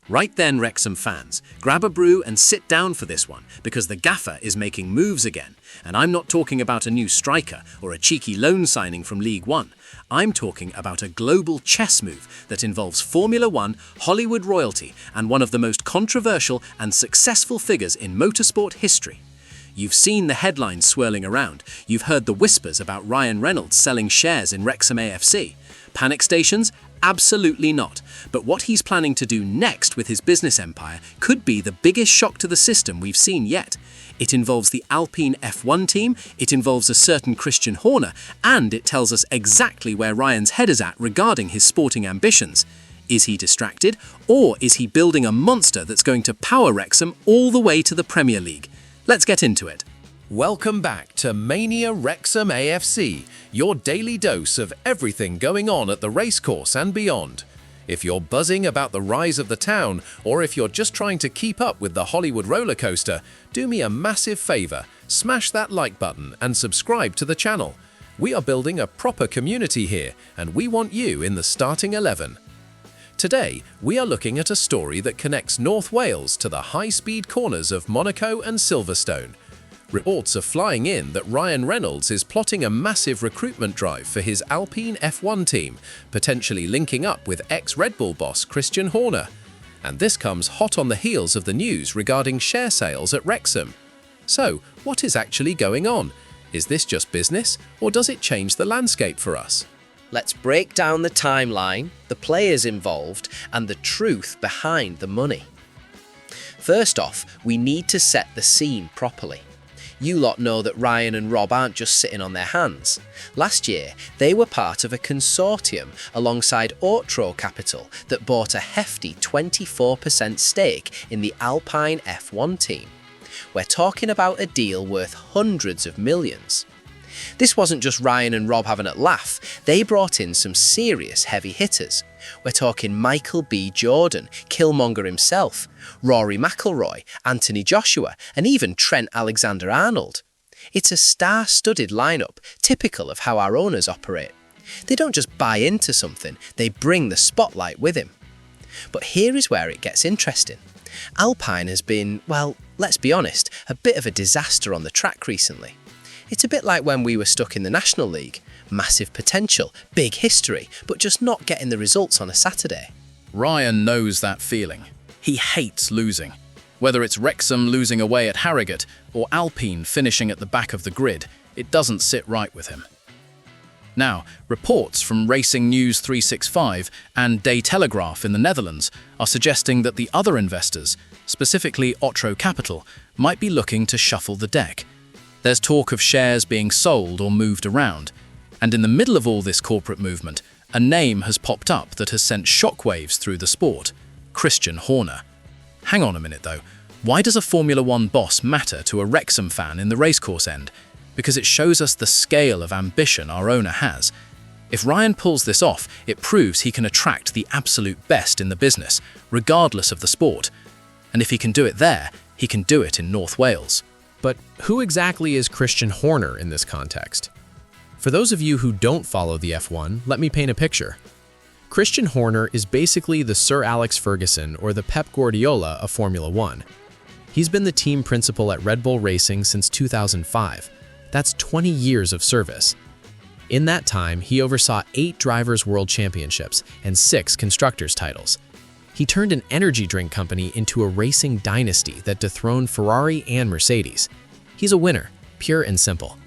Right then, Wrexham fans, grab a brew and sit down for this one, because the gaffer is making moves again. And I'm not talking about a new striker or a cheeky loan signing from League One. I'm talking about a global chess move that involves Formula One, Hollywood royalty, and one of the most controversial and successful figures in motorsport history. You've seen the headlines swirling around. You've heard the whispers about Ryan Reynolds selling shares in Wrexham AFC. Panic stations? Absolutely not. But what he's planning to do next with his business empire could be the biggest shock to the system we've seen yet. It involves the Alpine F1 team, it involves a certain Christian Horner, and it tells us exactly where Ryan's head is at regarding his sporting ambitions. Is he distracted, or is he building a monster that's going to power Wrexham all the way to the Premier League? Let's get into it. Welcome back to Mania Wrexham AFC, your daily dose of everything going on at the racecourse and beyond. If you're buzzing about the rise of the town, or if you're just trying to keep up with the Hollywood roller coaster, do me a massive favor, smash that like button and subscribe to the channel. We are building a proper community here, and we want you in the starting 11. Today, we are looking at a story that connects North Wales to the high-speed corners of Monaco and Silverstone. Reports are flying in that Ryan Reynolds is plotting a massive recruitment drive for his Alpine F1 team, potentially linking up with ex-Red Bull boss Christian Horner. And this comes hot on the heels of the news regarding share sales at Wrexham. So, what is actually going on? Is this just business, or does it change the landscape for us? Let's break down the timeline, the players involved, and the truth behind the money. First off, we need to set the scene properly. You lot know that Ryan and Rob aren't just sitting on their hands. Last year, they were part of a consortium alongside Autro Capital that bought a hefty 24% stake in the Alpine F1 team. We're talking about a deal worth hundreds of millions. This wasn't just Ryan and Rob having a laugh, they brought in some serious heavy hitters. We're talking Michael B. Jordan, Killmonger himself, Rory McIlroy, Anthony Joshua, and even Trent Alexander-Arnold. It's a star-studded lineup, typical of how our owners operate. They don't just buy into something, they bring the spotlight with him. But here is where it gets interesting. Alpine has been, well, let's be honest, a bit of a disaster on the track recently. It's a bit like when we were stuck in the National League. Massive potential, big history, but just not getting the results on a Saturday. Ryan knows that feeling. He hates losing. Whether it's Wrexham losing away at Harrogate or Alpine finishing at the back of the grid, it doesn't sit right with him. Now, reports from Racing News 365 and Day Telegraph in the Netherlands are suggesting that the other investors, specifically Autro Capital, might be looking to shuffle the deck. There's talk of shares being sold or moved around, and in the middle of all this corporate movement, a name has popped up that has sent shockwaves through the sport: Christian Horner. Hang on a minute though, why does a Formula One boss matter to a Wrexham fan in the racecourse end? Because it shows us the scale of ambition our owner has. If Ryan pulls this off, it proves he can attract the absolute best in the business, regardless of the sport. And if he can do it there, he can do it in North Wales. But who exactly is Christian Horner in this context? For those of you who don't follow the F1, let me paint a picture. Christian Horner is basically the Sir Alex Ferguson or the Pep Guardiola of Formula One. He's been the team principal at Red Bull Racing since 2005. That's 20 years of service. In that time, he oversaw 8 Drivers' World Championships and 6 Constructors' titles. He turned an energy drink company into a racing dynasty that dethroned Ferrari and Mercedes. He's a winner, pure and simple.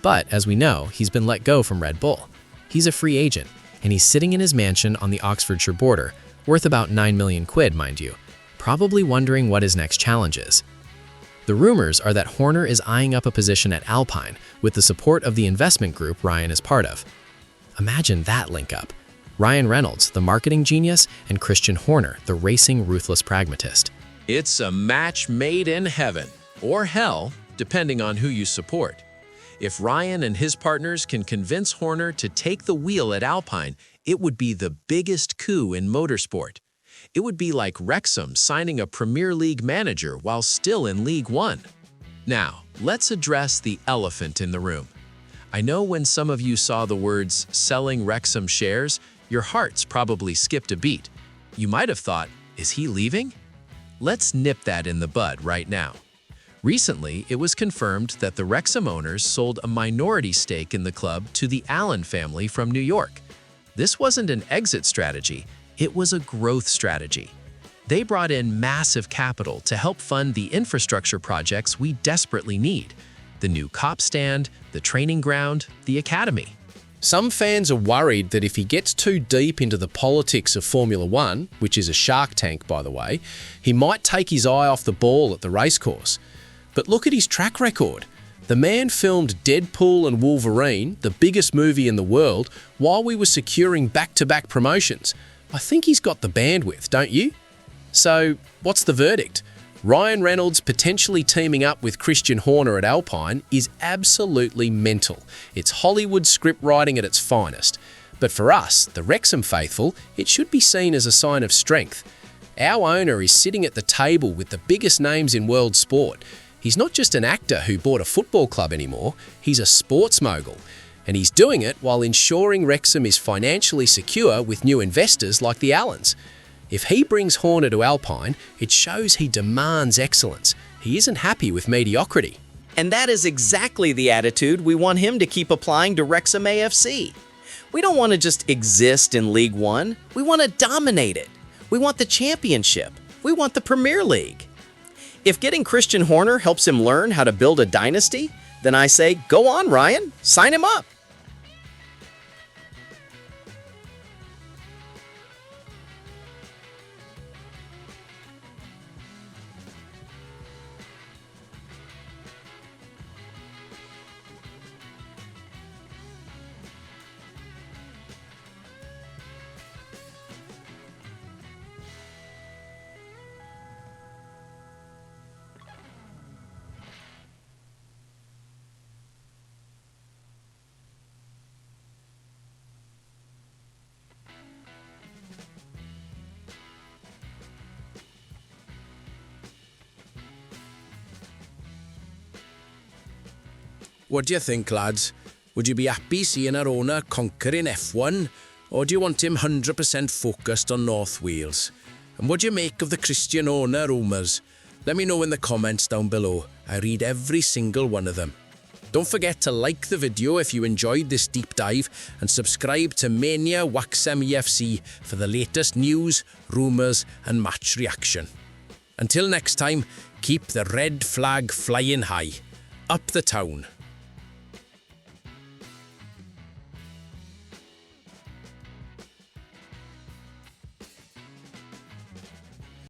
But, as we know, he's been let go from Red Bull. He's a free agent, and he's sitting in his mansion on the Oxfordshire border, worth about 9 million quid, mind you, probably wondering what his next challenge is. The rumors are that Horner is eyeing up a position at Alpine with the support of the investment group Ryan is part of. Imagine that link-up. Ryan Reynolds, the marketing genius, and Christian Horner, the racing ruthless pragmatist. It's a match made in heaven, or hell, depending on who you support. If Ryan and his partners can convince Horner to take the wheel at Alpine, it would be the biggest coup in motorsport. It would be like Wrexham signing a Premier League manager while still in League One. Now, let's address the elephant in the room. I know when some of you saw the words "selling Wrexham shares," your hearts probably skipped a beat. You might have thought, Is he leaving? Let's nip that in the bud right now. Recently, it was confirmed that the Wrexham owners sold a minority stake in the club to the Allen family from New York. This wasn't an exit strategy, it was a growth strategy. They brought in massive capital to help fund the infrastructure projects we desperately need: the new cop stand, the training ground, the academy. Some fans are worried that if he gets too deep into the politics of Formula One, which is a shark tank by the way, he might take his eye off the ball at the racecourse. But look at his track record. The man filmed Deadpool and Wolverine, the biggest movie in the world, while we were securing back-to-back promotions. I think he's got the bandwidth, don't you? So, what's the verdict? Ryan Reynolds potentially teaming up with Christian Horner at Alpine is absolutely mental. It's Hollywood script writing at its finest. But for us, the Wrexham faithful, it should be seen as a sign of strength. Our owner is sitting at the table with the biggest names in world sport. He's not just an actor who bought a football club anymore, he's a sports mogul. And he's doing it while ensuring Wrexham is financially secure with new investors like the Allens. If he brings Horner to Alpine, it shows he demands excellence. He isn't happy with mediocrity. And that is exactly the attitude we want him to keep applying to Wrexham AFC. We don't want to just exist in League One. We want to dominate it. We want the championship. We want the Premier League. If getting Christian Horner helps him learn how to build a dynasty, then I say, go on, Ryan, sign him up. What do you think, lads? Would you be happy seeing our owner conquering F1, or do you want him 100% focused on North Wales? And what do you make of the Christian Horner rumours? Let me know in the comments down below. I read every single one of them. Don't forget to like the video if you enjoyed this deep dive, and subscribe to Mania Wrexham AFC for the latest news, rumours and match reaction. Until next time, keep the red flag flying high. Up the town.